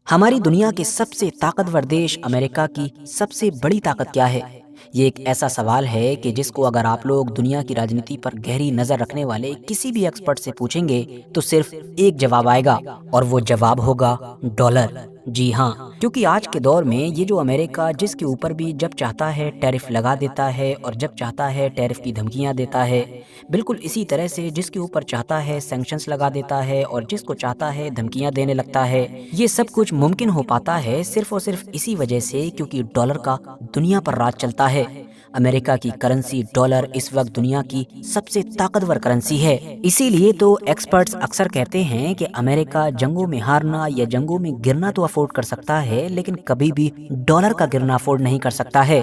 ہماری دنیا کے سب سے طاقتور دیش امریکہ کی سب سے بڑی طاقت کیا ہے؟ یہ ایک ایسا سوال ہے کہ جس کو اگر آپ لوگ دنیا کی راجنیتی پر گہری نظر رکھنے والے کسی بھی ایکسپرٹ سے پوچھیں گے تو صرف ایک جواب آئے گا، اور وہ جواب ہوگا ڈالر۔ جی ہاں، کیونکہ آج کے دور میں یہ جو امریکہ جس کے اوپر بھی جب چاہتا ہے ٹیرف لگا دیتا ہے اور جب چاہتا ہے ٹیرف کی دھمکیاں دیتا ہے، بالکل اسی طرح سے جس کے اوپر چاہتا ہے سینکشنز لگا دیتا ہے اور جس کو چاہتا ہے دھمکیاں دینے لگتا ہے، یہ سب کچھ ممکن ہو پاتا ہے صرف اور صرف اسی وجہ سے کیونکہ ڈالر کا دنیا پر راج چلتا ہے۔ امریکہ کی کرنسی ڈالر اس وقت دنیا کی سب سے طاقتور کرنسی ہے۔ اسی لیے تو ایکسپرٹس اکثر کہتے ہیں کہ امریکہ جنگوں میں ہارنا یا جنگوں میں گرنا تو افورڈ کر سکتا ہے، لیکن کبھی بھی ڈالر کا گرنا افورڈ نہیں کر سکتا ہے،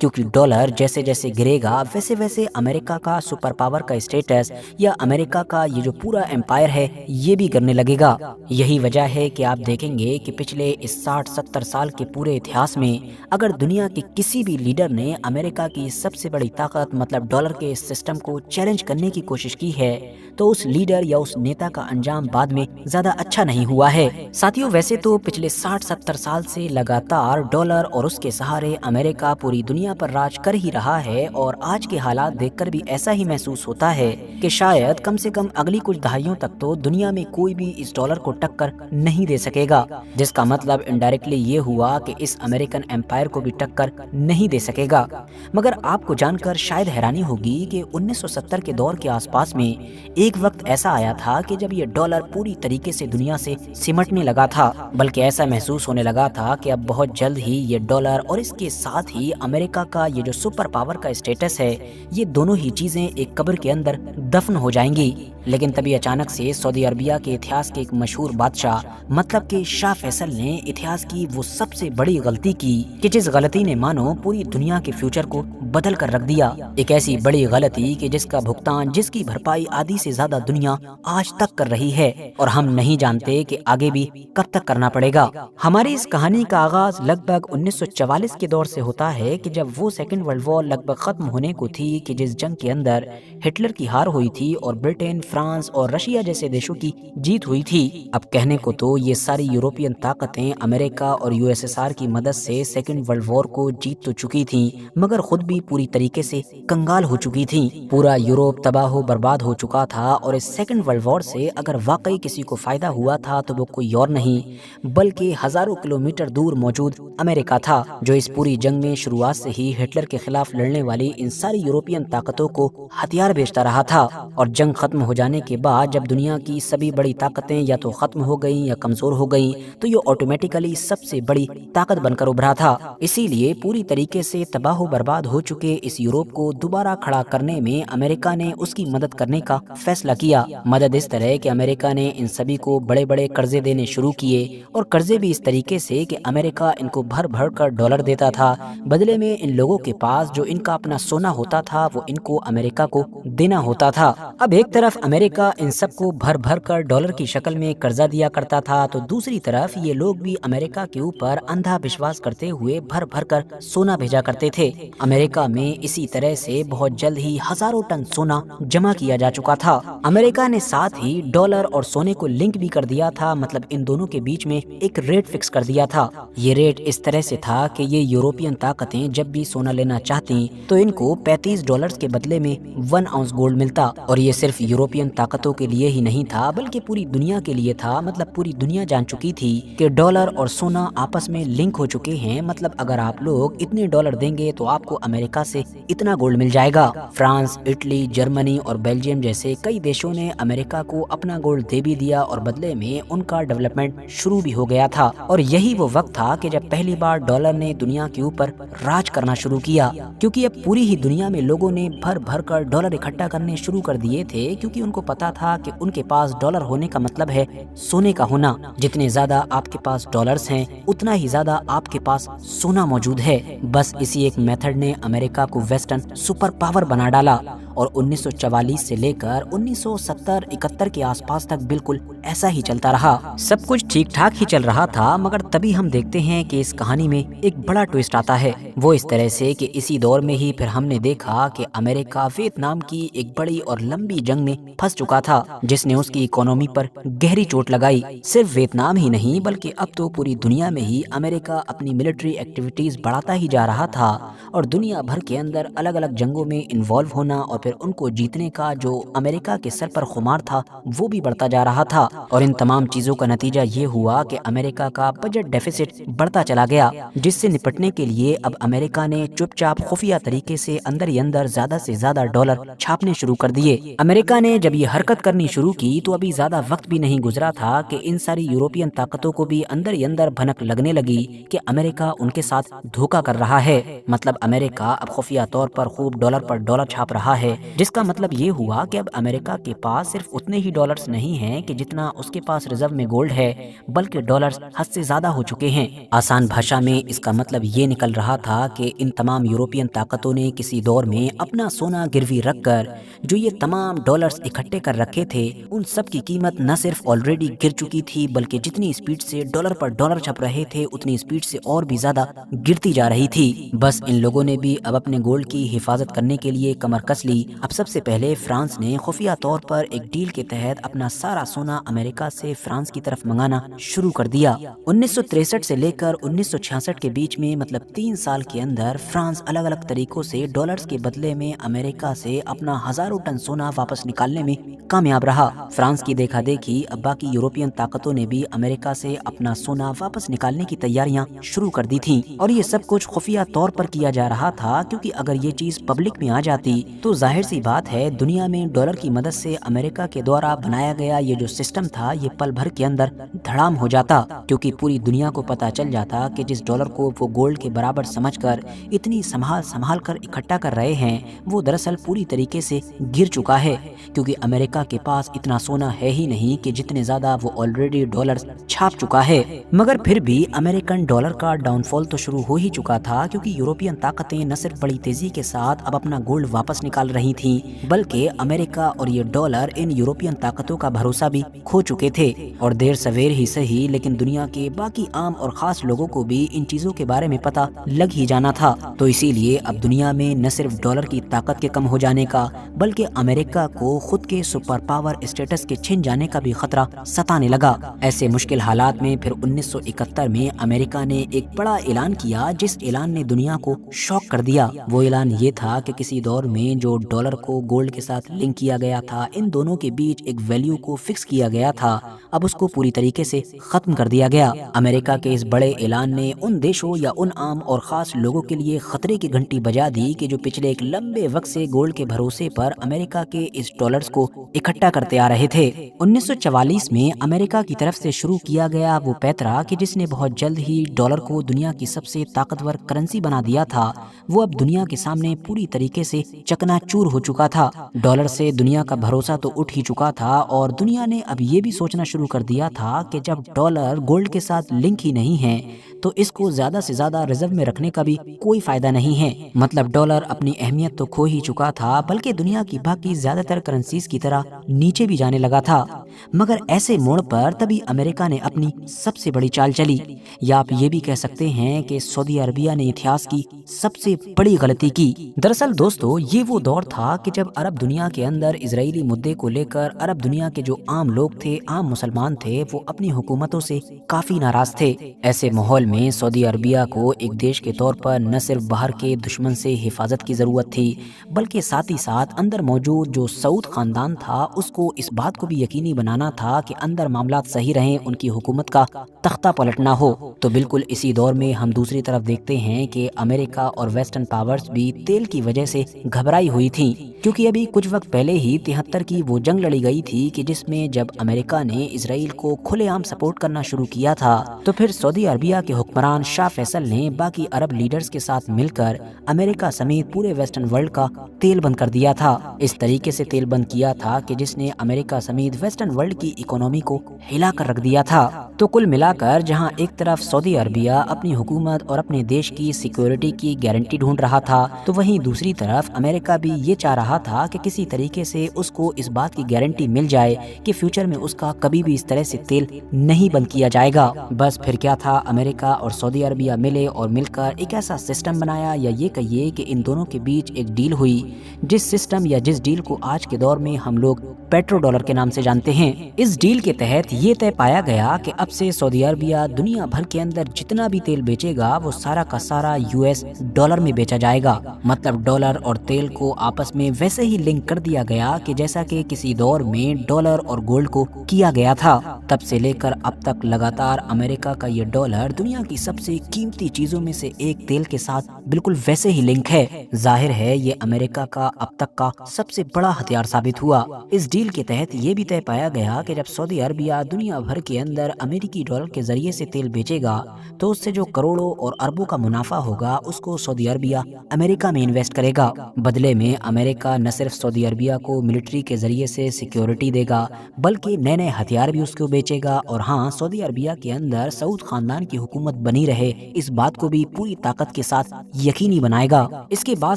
کیونکہ ڈالر جیسے جیسے گرے گا ویسے ویسے امریکہ کا سپر پاور کا اسٹیٹس یا امریکہ کا یہ جو پورا امپائر ہے یہ بھی گرنے لگے گا۔ یہی وجہ ہے کہ آپ دیکھیں گے کہ پچھلے اس 60-70 سال کے پورے اتہاس میں اگر دنیا کے کسی بھی لیڈر نے امریکہ کی سب سے بڑی طاقت مطلب ڈالر کے اس سسٹم کو چیلنج کرنے کی کوشش کی ہے تو اس لیڈر یا اس نیتا کا انجام بعد میں زیادہ اچھا نہیں ہوا ہے۔ ساتھیوں، ویسے تو پچھلے 60-70 سال سے لگاتار ڈالر اور اس کے سہارے امریکہ پوری دنیا پر راج کر ہی رہا ہے، اور آج کے حالات دیکھ کر بھی ایسا ہی محسوس ہوتا ہے کہ شاید کم سے کم اگلی کچھ دہائیوں تک تو دنیا میں کوئی بھی اس ڈالر کو ٹکر نہیں دے سکے گا، جس کا مطلب انڈائریکٹلی یہ ہوا کہ اس امریکن امپائر کو بھی ٹکر نہیں دے سکے گا۔ مگر آپ کو جان کر شاید حیرانی ہوگی کہ 1970 کے دور کے آس پاس میں ایک وقت ایسا آیا تھا کہ جب یہ ڈالر پوری طریقے سے دنیا سے سمٹنے لگا تھا، بلکہ ایسا محسوس ہونے لگا تھا کہ اب بہت جلد ہی یہ ڈالر اور اس کے ساتھ ہی امریکہ کا یہ جو سپر پاور کا اسٹیٹس ہے یہ دونوں ہی چیزیں ایک قبر کے اندر دفن ہو جائیں گی۔ لیکن تبھی اچانک سے سعودی عربیہ کے اتہاس کے ایک مشہور بادشاہ مطلب کہ شاہ فیصل نے اتہاس کی وہ سب سے بڑی غلطی کی کہ جس غلطی نے مانو پوری دنیا کے فیوچر کو بدل کر رکھ دیا۔ ایک ایسی بڑی غلطی کہ جس کا بھگتان، جس کی بھرپائی آدھی سے زیادہ دنیا آج تک کر رہی ہے، اور ہم نہیں جانتے کہ آگے بھی کب تک کرنا پڑے گا۔ ہماری اس کہانی کا آغاز لگ بھگ 1944 کے دور سے ہوتا ہے کہ جب وہ سیکنڈ ورلڈ وار لگ بھگ ختم ہونے کو تھی کہ جس جنگ کے اندر ہٹلر کی ہار ہوئی تھی اور برٹن، فرانس اور رشیا جیسے دیشوں کی جیت ہوئی تھی۔ اب کہنے کو تو یہ ساری یورپین طاقتیں امریکہ اور USSR کی مدد سے سیکنڈ ورلڈ وار کو جیت تو چکی تھیں، مگر خود بھی پوری طریقے سے کنگال ہو چکی تھیں۔ پورا یورپ تباہ و برباد ہو چکا تھا، اور اس سیکنڈ ورلڈ وار سے اگر واقعی کسی کو فائدہ ہوا تھا تو وہ کوئی اور نہیں بلکہ ہزاروں کلومیٹر دور موجود امریکہ تھا، جو اس پوری جنگ میں شروعات سے ہی ہٹلر کے خلاف لڑنے والی ان ساری یورپین طاقتوں کو ہتھیار بھیجتا رہا تھا۔ اور جنگ ختم ہو جانے کے بعد جب دنیا کی سبھی بڑی طاقتیں یا تو ختم ہو گئیں یا کمزور ہو گئیں تو یہ آٹومیٹیکلی سب سے بڑی طاقت بن کر ابھرا تھا۔ اسی لیے پوری طریقے سے تباہ و برباد ہو چکے اس یورپ کو دوبارہ کھڑا کرنے میں امریکہ نے اس کی مدد کرنے کا فیصلہ کیا۔ مدد اس طرح کہ امریکہ نے ان سبھی کو بڑے بڑے قرضے دینے شروع کیے، اور قرضے بھی اس طریقے سے کہ امریکہ ان کو بھر بھر کر ڈالر دیتا تھا، بدلے میں ان لوگوں کے پاس جو ان کا اپنا سونا ہوتا تھا وہ ان کو امریکہ کو دینا ہوتا تھا۔ اب ایک طرف امریکہ ان سب کو بھر بھر کر ڈالر کی شکل میں قرضہ دیا کرتا تھا، تو دوسری طرف یہ لوگ بھی امریکہ کے اوپر اندھا وشواس کرتے ہوئے بھر بھر کر سونا بھیجا کرتے تھے۔ امریکہ میں اسی طرح سے بہت جلد ہی ہزاروں ٹن سونا جمع کیا جا چکا تھا۔ امریکہ نے ساتھ ہی ڈالر اور سونے کو لنک بھی کر دیا تھا، مطلب ان دونوں کے بیچ میں ایک ریٹ فکس کر دیا تھا۔ یہ ریٹ اس طرح سے تھا کہ یہ یورپین طاقتیں جب بھی سونا لینا چاہتی تو ان کو $35 کے بدلے میں 1 اونس گولڈ ملتا، اور یہ صرف یورپین طاقتوں کے لیے ہی نہیں تھا بلکہ پوری دنیا کے لیے تھا۔ مطلب پوری دنیا جان چکی تھی کہ ڈالر اور سونا آپس میں لنک ہو چکے ہیں، مطلب اگر آپ لوگ اتنے ڈالر دیں گے تو آپ کو امریکہ سے اتنا گولڈ مل جائے گا۔ فرانس، اٹلی، جرمنی اور بیلجیم جیسے کئی دیشوں نے امریکہ کو اپنا گولڈ دے بھی دیا، اور بدلے میں ان کا ڈیولپمنٹ شروع بھی ہو گیا تھا۔ اور یہی وہ وقت تھا کہ جب پہلی بار ڈالر نے دنیا کے اوپر راج کرنا شروع کیا، کیونکہ اب پوری ہی دنیا میں لوگوں نے بھر بھر کر ڈالر اکٹھا کرنے شروع کر دیے تھے، کیونکہ ان کو پتا تھا کہ ان کے پاس ڈالر ہونے کا مطلب ہے سونے کا ہونا۔ جتنے زیادہ آپ کے پاس ڈالرز ہیں اتنا ہی زیادہ آپ کے پاس سونا موجود ہے۔ بس اسی ایک میتھڈ نے امریکہ کو ویسٹرن سپر پاور بنا ڈالا، और 1944 से लेकर 1970-71 के आसपास तक बिल्कुल ऐसा ही चलता रहा। सब कुछ ठीक ठाक ही चल रहा था, मगर तभी हम देखते हैं कि इस कहानी में एक बड़ा ट्विस्ट आता है। वो इस तरह से कि इसी दौर में ही फिर हमने देखा कि अमेरिका वियतनाम की एक बड़ी और लंबी जंग में फंस चुका था, जिसने उसकी इकोनॉमी पर गहरी चोट लगाई। सिर्फ वियतनाम ही नहीं बल्कि अब तो पूरी दुनिया में ही अमेरिका अपनी मिलिट्री एक्टिविटीज बढ़ाता ही जा रहा था और दुनिया भर के अंदर अलग अलग जंगों में इन्वॉल्व होना और फिर उनको जीतने का जो अमेरिका के सर पर खुमार था वो भी बढ़ता जा रहा था। और इन तमाम चीजों का नतीजा ये हुआ कि अमेरिका का बजट डेफिसिट बढ़ता चला गया, जिससे निपटने के लिए अब अमेरिका ने चुपचाप खुफिया तरीके से अंदर ही अंदर ज्यादा से ज्यादा डॉलर छापने शुरू कर दिए। अमेरिका ने जब ये हरकत करनी शुरू की तो अभी ज्यादा वक्त भी नहीं गुजरा था कि इन सारी यूरोपियन ताकतों को भी अंदर ही अंदर भनक लगने लगी कि अमेरिका उनके साथ धोखा कर रहा है। मतलब अमेरिका अब खुफिया तौर पर खूब डॉलर पर डॉलर छाप रहा है, जिसका मतलब ये हुआ कि अब अमेरिका के पास सिर्फ उतने ही डॉलर्स नहीं हैं कि जितना उसके पास रिजर्व में गोल्ड है, बल्कि डॉलर्स हद से ज्यादा हो चुके हैं। आसान भाषा में इसका मतलब ये निकल रहा था कि इन तमाम यूरोपियन ताकतों ने किसी दौर में अपना सोना गिरवी रखकर जो ये तमाम डॉलर्स इकट्ठे कर रखे थे, उन सब की कीमत न सिर्फ ऑलरेडी गिर चुकी थी बल्कि जितनी स्पीड से डॉलर पर डॉलर छप रहे थे उतनी स्पीड से और भी ज्यादा गिरती जा रही थी। बस इन लोगों ने भी अब अपने गोल्ड की हिफाजत करने के लिए कमर कस ली। अब सबसे पहले फ्रांस ने खुफिया तौर पर एक डील के तहत अपना सारा सोना अमेरिका से फ्रांस की तरफ मंगाना शुरू कर दिया। 1963 से लेकर 1966 के बीच में मतलब 3 साल के अंदर फ्रांस अलग अलग तरीकों से डॉलर्स के बदले में अमेरिका से अपना हजारों टन सोना वापस निकालने में कामयाब रहा। फ्रांस की देखा देखी अब बाकी यूरोपियन ताकतों ने भी अमेरिका से अपना सोना वापस निकालने की तैयारियां शुरू कर दी थी और ये सब कुछ खुफिया तौर पर किया जा रहा था, क्योंकि अगर ये चीज पब्लिक में आ जाती तो जाहिर सी बात है दुनिया में डॉलर की मदद से अमेरिका के द्वारा बनाया गया ये जो सिस्टम था ये पल भर के अंदर धड़ाम हो जाता, क्योंकि पूरी दुनिया को पता चल जाता कि जिस डॉलर को वो गोल्ड के बराबर समझकर इतनी संभाल कर इकट्ठा कर रहे हैं वो दरअसल पूरी तरीके से गिर चुका है, क्योंकि अमेरिका के पास इतना सोना है ही नहीं कि जितने ज्यादा वो ऑलरेडी डॉलर छाप चुका है। मगर फिर भी अमेरिकन डॉलर का डाउनफॉल तो शुरू हो ही चुका था, क्योंकि यूरोपियन ताकतें न सिर्फ बड़ी तेजी के साथ अब अपना गोल्ड वापस निकाल रही थीं, बल्कि अमेरिका और ये डॉलर इन यूरोपियन ताकतों का भरोसा भी खो चुके थे। और देर सवेर ही सही लेकिन दुनिया के बाकी आम और खास लोगों को भी इन चीजों के बारे में पता लग ही जाना था। तो इसीलिए अब दुनिया में न सिर्फ डॉलर की ताकत के कम हो जाने का बल्कि अमेरिका को खुद के सुपर पावर स्टेटस के छिन जाने का भी खतरा सताने लगा। ऐसे मुश्किल हालात में फिर 1971 में अमेरिका ने एक बड़ा ऐलान किया, जिस ऐलान ने दुनिया को शॉक कर दिया। वो ऐलान ये था कि किसी दौर में जो डॉलर को गोल्ड के साथ लिंक किया गया था, इन दोनों के बीच एक वैल्यू को फिक्स किया गया था, अब उसको पूरी तरीके से खत्म कर दिया गया। अमेरिका के इस बड़े ऐलान ने उन देशों या उन आम और खास लोगों के लिए खतरे की घंटी बजा दी कि जो पिछले एक लंबे वक्त से गोल्ड के भरोसे पर अमेरिका के इस डॉलर्स को इकट्ठा करते आ रहे थे। 1944 में अमेरिका की तरफ से शुरू किया गया वो पैतरा कि जिसने बहुत जल्द ही डॉलर को दुनिया की सबसे ताकतवर करेंसी बना दिया था, वो अब दुनिया के सामने पूरी तरीके से चकनाचूर हो चुका था। डॉलर से दुनिया का भरोसा तो उठ ही चुका था और दुनिया ने अब ये भी सोचना शुरू कर दिया था कि जब डॉलर गोल्ड के साथ लिंक ही नहीं है तो इसको ज्यादा से ज्यादा रिजर्व में रखने का भी कोई फायदा नहीं है। मतलब डॉलर अपनी अहमियत तो खो ही चुका था बल्कि दुनिया की बाकी ज्यादातर करेंसीज की तरह नीचे भी जाने लगा था। मगर ऐसे मोड़ पर तभी अमेरिका ने अपनी सबसे बड़ी चाल चली, या आप ये भी कह सकते हैं कि सऊदी अरबिया ने इतिहास की सबसे बड़ी गलती की। दरअसल दोस्तों ये वो दौर था कि जब अरब दुनिया के अंदर इजरायली मुद्दे को लेकर अरब दुनिया के जो आम लोग थे, आम मुसलमान थे, वो अपनी हुकूमतों से काफी नाराज थे। ऐसे माहौल में सऊदी अरबिया को एक देश के तौर पर न सिर्फ बाहर के दुश्मन से हिफाजत की जरूरत थी बल्कि साथ ही साथ अंदर मौजूद जो सऊद खानदान था उसको इस बात को भी यकीनी बनाना था कि अंदर मामलात सही रहें, उनकी हुकूमत का तख्ता पलटना हो। तो बिल्कुल इसी दौर में हम दूसरी तरफ देखते हैं कि अमेरिका और वेस्टर्न पावर्स भी तेल की वजह से घबराई हुई थी, क्योंकि अभी कुछ वक्त पहले ही 73 की वो जंग लड़ी गई थी कि जिसमें जब अमेरिका ने इसराइल को खुलेआम सपोर्ट करना शुरू किया था तो फिर सऊदी अरबिया के हुक्मरान शाह फैसल ने बाकी अरब लीडर्स के साथ मिलकर अमेरिका समेत पूरे वेस्टर्न वर्ल्ड का तेल बंद कर दिया था। इस तरीके से तेल बंद किया था कि जिसने अमेरिका समेत वेस्टर्न वर्ल्ड की इकोनॉमी को हिला कर रख दिया था। तो कुल मिलाकर जहां एक तरफ सऊदी अरबिया अपनी हुकूमत और अपने देश की सिक्योरिटी की गारंटी ढूंढ रहा था, तो वहीं दूसरी तरफ अमेरिका भी ये चाह रहा था कि किसी तरीके से उसको इस बात की गारंटी मिल जाए कि फ्यूचर में उसका कभी भी इस तरह से तेल नहीं बंद किया जाएगा। बस फिर क्या था, अमेरिका और सऊदी अरबिया मिले और मिलकर एक ऐसा सिस्टम बनाया, या ये कहिए कि इन दोनों के बीच एक डील हुई, जिस सिस्टम या जिस डील को आज के दौर में हम लोग पेट्रो डॉलर के नाम से जानते हैं। इस डील के तहत ये तय पाया गया कि अब से सऊदी अरबिया दुनिया भर के अंदर जितना भी तेल बेचेगा वो सारा का सारा यूएस डॉलर में बेचा जाएगा। मतलब डॉलर और तेल को आपस में वैसे ही लिंक कर दिया गया कि जैसा कि किसी दौर में डॉलर और गोल्ड को किया गया था। तब से लेकर अब तक लगातार अमेरिका का ये डॉलर दुनिया की सबसे कीमती चीजों में से एक तेल के साथ बिल्कुल वैसे ही लिंक है। जाहिर है ये अमेरिका का अब तक का सबसे बड़ा हथियार साबित हुआ। इस डील के तहत ये भी तय पाया गया कि जब सऊदी अरबिया दुनिया भर के अंदर अमेरिकी डॉलर के जरिए से तेल बेचेगा तो उससे जो करोड़ों और अरबों का मुनाफा होगा उसको सऊदी अरबिया अमेरिका में इन्वेस्ट करेगा। बदले में अमेरिका न सिर्फ सऊदी अरबिया को मिलिट्री के जरिए से सिक्योरिटी देगा बल्कि नए नए हथियार भी उसको बेचेगा। और हाँ, सऊदी अरबिया के अंदर सऊद खानदान की हुकूमत बनी रहे इस बात को भी पूरी ताकत के साथ यकीनी बनाएगा। इसके बाद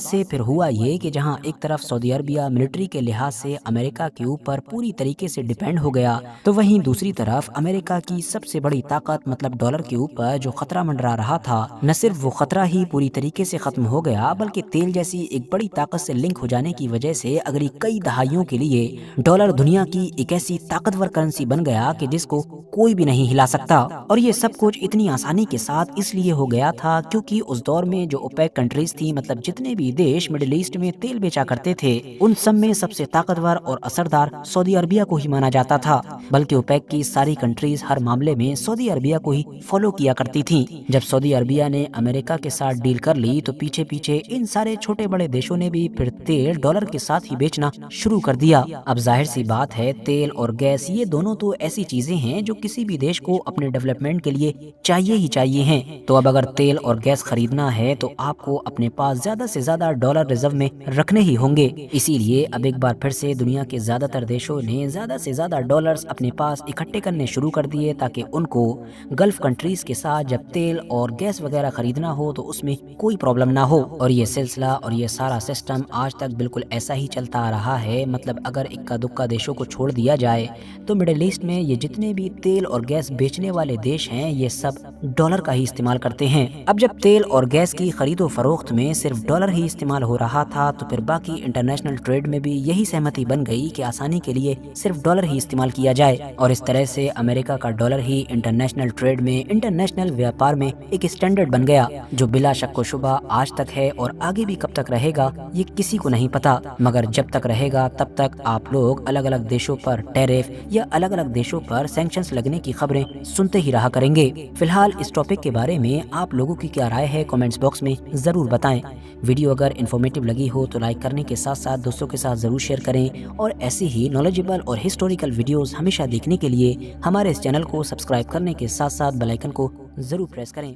से फिर हुआ ये कि जहाँ एक तरफ सऊदी अरबिया मिलिट्री के लिहाज से अमेरिका के ऊपर पूरी तरीके से डिपेंड हो गया, तो वहीं दूसरी तरफ अमेरिका की सबसे बड़ी ताकत मतलब डॉलर के ऊपर जो खतरा मंडरा रहा था, न सिर्फ वो खतरा ही पूरी तरीके से खत्म हो गया बल्कि तेल जैसी एक बड़ी ताकत से लिंक हो जाने की वजह से अगली कई दहाइयों के लिए डॉलर दुनिया की एक ऐसी ताकतवर करेंसी बन गया कि जिसको कोई भी नहीं हिला सकता। और ये सब कुछ इतनी आसानी के साथ इसलिए हो गया था क्योंकि उस दौर में जो ओपेक कंट्रीज थी, मतलब जितने भी देश मिडिल ईस्ट में तेल बेचा करते थे, उन सब में सबसे ताकतवर और असरदार सऊदी अरबिया को ही माना जाता था। बल्कि ओपेक की सारी कंट्रीज हर मामले में सऊदी अरबिया को ही फॉलो किया करती थी। जब सऊदी अरबिया ने अमेरिका के साथ डील कर ली तो पीछे पीछे इन सारे छोटे बड़े देशों ने भी फिर तेल डॉलर के साथ ही बेचना शुरू कर दिया। अब जाहिर सी बात है, तेल और गैस ये दोनों तो ऐसी चीजें हैं जो किसी भी देश को अपने डेवलपमेंट के लिए चाहिए ही चाहिए हैं। तो अब अगर तेल और गैस खरीदना है तो आपको अपने पास ज्यादा से ज्यादा डॉलर रिजर्व में रखने ही होंगे। इसीलिए अब एक बार फिर से दुनिया के ज्यादातर देशों ने ज्यादा से ज्यादा डॉलर्स अपने पास इकट्ठे करने शुरू कर दिए ताकि उनको गल्फ कंट्रीज के साथ जब तेल और गैस वगैरह खरीदना हो तो उसमें कोई प्रॉब्लम ना हो। और ये सिलसिला और ये सारा सिस्टम आज तक बिल्कुल ऐसा ही चलता आ रहा है। मतलब अगर इक्का दुक्का देशों को छोड़ दिया जाए तो मिडिल ईस्ट में ये जितने भी तेल और गैस बेचने वाले देश हैं ये सब डॉलर का ही इस्तेमाल करते हैं। अब जब तेल और गैस की खरीदो फरोख्त में सिर्फ डॉलर ही इस्तेमाल हो रहा था तो फिर बाकी इंटरनेशनल ट्रेड में भी यही सहमति बन गई कि आसानी के लिए सिर्फ डॉलर ही इस्तेमाल किया जाए। और इस तरह से अमेरिका का डॉलर ही इंटरनेशनल ट्रेड में, इंटरनेशनल व्यापार में एक स्टैंडर्ड बन गया, जो बिला शक व शुबा आज तक है और आगे भी कब तक रहेगा ये किसी को नहीं पता। मगर जब तक रहेगा तब तक आप लोग अलग अलग देशों पर टैरिफ या अलग अलग देशों पर सैंक्शंस लगने की खबरें सुनते ही रहा करेंगे। फिलहाल इस टॉपिक के बारे में आप लोगों की क्या राय है कमेंट्स बॉक्स में जरूर बताएं। वीडियो अगर इन्फॉर्मेटिव लगी हो तो लाइक करने के साथ साथ दोस्तों के साथ जरूर शेयर करें और ऐसे ही नॉलेजेबल और हिस्टोरिकल वीडियोस हमेशा देखने के लिए हमारे इस चैनल को सब्सक्राइब करने के साथ साथ बेल आइकन को जरूर प्रेस करें।